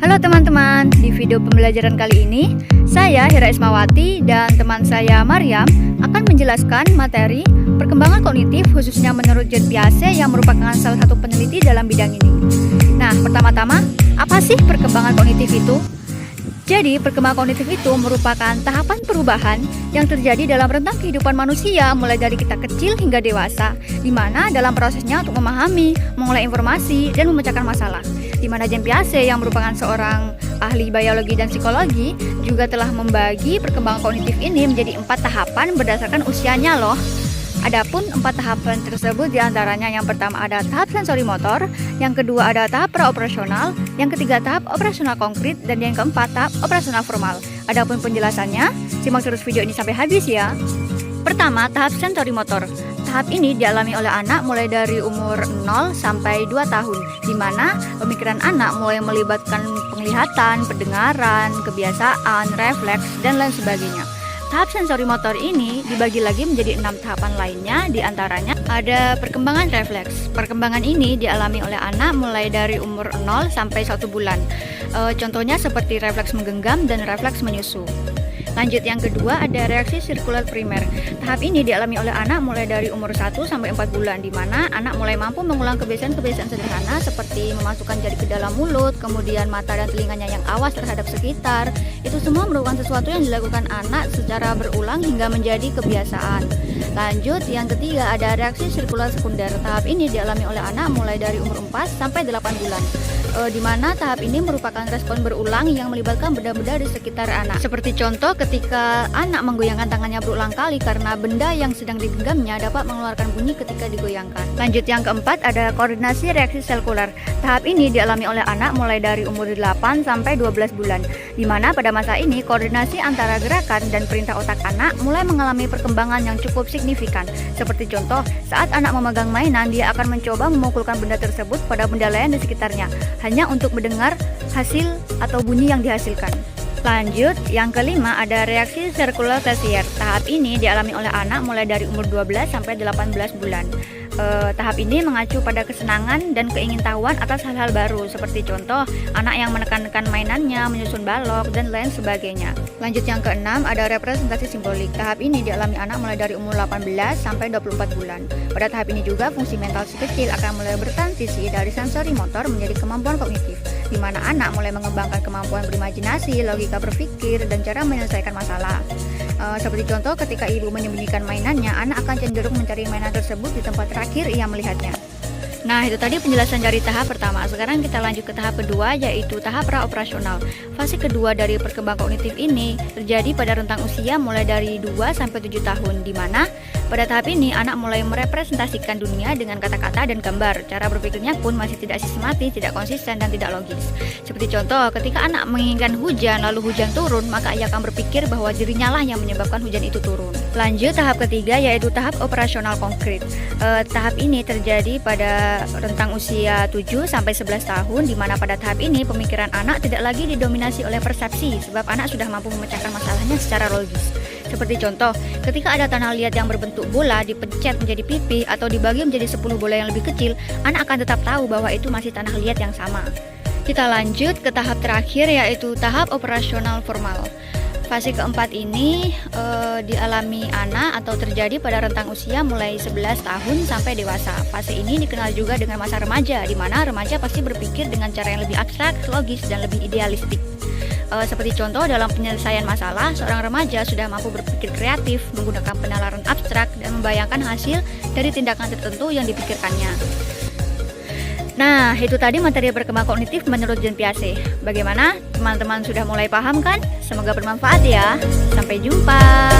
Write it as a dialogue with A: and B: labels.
A: Halo teman-teman, di video pembelajaran kali ini saya Hira Ismawati dan teman saya Maryam akan menjelaskan materi perkembangan kognitif khususnya menurut John Piaget yang merupakan salah satu peneliti dalam bidang ini. Nah, pertama-tama, apa sih perkembangan kognitif itu? Jadi, perkembangan kognitif itu merupakan tahapan perubahan yang terjadi dalam rentang kehidupan manusia mulai dari kita kecil hingga dewasa, di mana dalam prosesnya untuk memahami, mengolah informasi, dan memecahkan masalah. Di mana John Piaget yang merupakan seorang ahli biologi dan psikologi juga telah membagi perkembangan kognitif ini menjadi 4 tahapan berdasarkan usianya loh. Adapun 4 tahapan tersebut diantaranya yang pertama ada tahap sensori motor, yang kedua ada tahap praoperasional, yang ketiga tahap operasional konkret, dan yang keempat tahap operasional formal. Adapun penjelasannya, simak terus video ini sampai habis ya. Pertama, tahap sensori motor. Tahap ini dialami oleh anak mulai dari umur 0 sampai 2 tahun, di mana pemikiran anak mulai melibatkan penglihatan, pendengaran, kebiasaan, refleks, dan lain sebagainya. Tahap sensori motor ini dibagi lagi menjadi 6 tahapan lainnya, diantaranya ada perkembangan refleks. Perkembangan ini dialami oleh anak mulai dari umur 0 sampai 1 bulan. Contohnya seperti refleks menggenggam dan refleks menyusu. Lanjut yang kedua ada reaksi sirkular primer. Tahap ini dialami oleh anak mulai dari umur 1 sampai 4 bulan, di mana anak mulai mampu mengulang kebiasaan-kebiasaan sederhana seperti memasukkan jari ke dalam mulut, kemudian mata dan telinganya yang awas terhadap sekitar. Itu semua merupakan sesuatu yang dilakukan anak secara berulang hingga menjadi kebiasaan. Lanjut yang ketiga ada reaksi sirkular sekunder. Tahap ini dialami oleh anak mulai dari umur 4 sampai 8 bulan. Di mana tahap ini merupakan respon berulang yang melibatkan benda-benda di sekitar anak. Seperti contoh ketika anak menggoyangkan tangannya berulang kali karena benda yang sedang digenggamnya dapat mengeluarkan bunyi ketika digoyangkan. Lanjut yang keempat ada koordinasi reaksi sekular. Tahap ini dialami oleh anak mulai dari umur 8 sampai 12 bulan. Di mana pada masa ini koordinasi antara gerakan dan perintah otak anak mulai mengalami perkembangan yang cukup signifikan. Seperti contoh, saat anak memegang mainan, dia akan mencoba memukulkan benda tersebut pada benda lain di sekitarnya, hanya untuk mendengar hasil atau bunyi yang dihasilkan. Lanjut, yang kelima ada reaksi sirkular tersier. Tahap ini dialami oleh anak mulai dari umur 12 sampai 18 bulan. Tahap ini mengacu pada kesenangan dan keingintahuan atas hal-hal baru, seperti contoh anak yang menekan-nekan mainannya, menyusun balok, dan lain sebagainya. Lanjut yang keenam ada representasi simbolik. Tahap ini dialami anak mulai dari umur 18 sampai 24 bulan. Pada tahap ini juga fungsi mental si kecil akan mulai bertransisi dari sensori motor menjadi kemampuan kognitif, di mana anak mulai mengembangkan kemampuan berimajinasi, logika berpikir, dan cara menyelesaikan masalah. Seperti contoh ketika ibu menyembunyikan mainannya, anak akan cenderung mencari mainan tersebut di tempat terakhir ia melihatnya. Nah, itu tadi penjelasan dari tahap pertama. Sekarang kita lanjut ke tahap kedua, yaitu tahap praoperasional. Fase kedua dari perkembangan kognitif ini terjadi pada rentang usia mulai dari 2 sampai 7 tahun, di mana pada tahap ini anak mulai merepresentasikan dunia dengan kata-kata dan gambar. Cara berpikirnya pun masih tidak sistematis, tidak konsisten, dan tidak logis. Seperti contoh, ketika anak menginginkan hujan lalu hujan turun, maka ia akan berpikir bahwa dirinya lah yang menyebabkan hujan itu turun. Lanjut tahap ketiga, yaitu tahap operasional konkret. Tahap ini terjadi pada rentang usia 7 sampai 11 tahun, di mana pada tahap ini pemikiran anak tidak lagi didominasi oleh persepsi, sebab anak sudah mampu memecahkan masalahnya secara logis. Seperti contoh, ketika ada tanah liat yang berbentuk bola dipencet menjadi pipi atau dibagi menjadi 10 bola yang lebih kecil, anak akan tetap tahu bahwa itu masih tanah liat yang sama. Kita lanjut ke tahap terakhir, yaitu tahap operasional formal. Fase keempat ini dialami anak atau terjadi pada rentang usia mulai 11 tahun sampai dewasa. Fase ini dikenal juga dengan masa remaja, di mana remaja pasti berpikir dengan cara yang lebih abstrak, logis, dan lebih idealistik. Seperti contoh dalam penyelesaian masalah, seorang remaja sudah mampu berpikir kreatif, menggunakan penalaran abstrak, dan membayangkan hasil dari tindakan tertentu yang dipikirkannya. Nah, itu tadi materi perkembangan kognitif menurut John Piaget. Bagaimana? Teman-teman sudah mulai paham kan? Semoga bermanfaat ya. Sampai jumpa.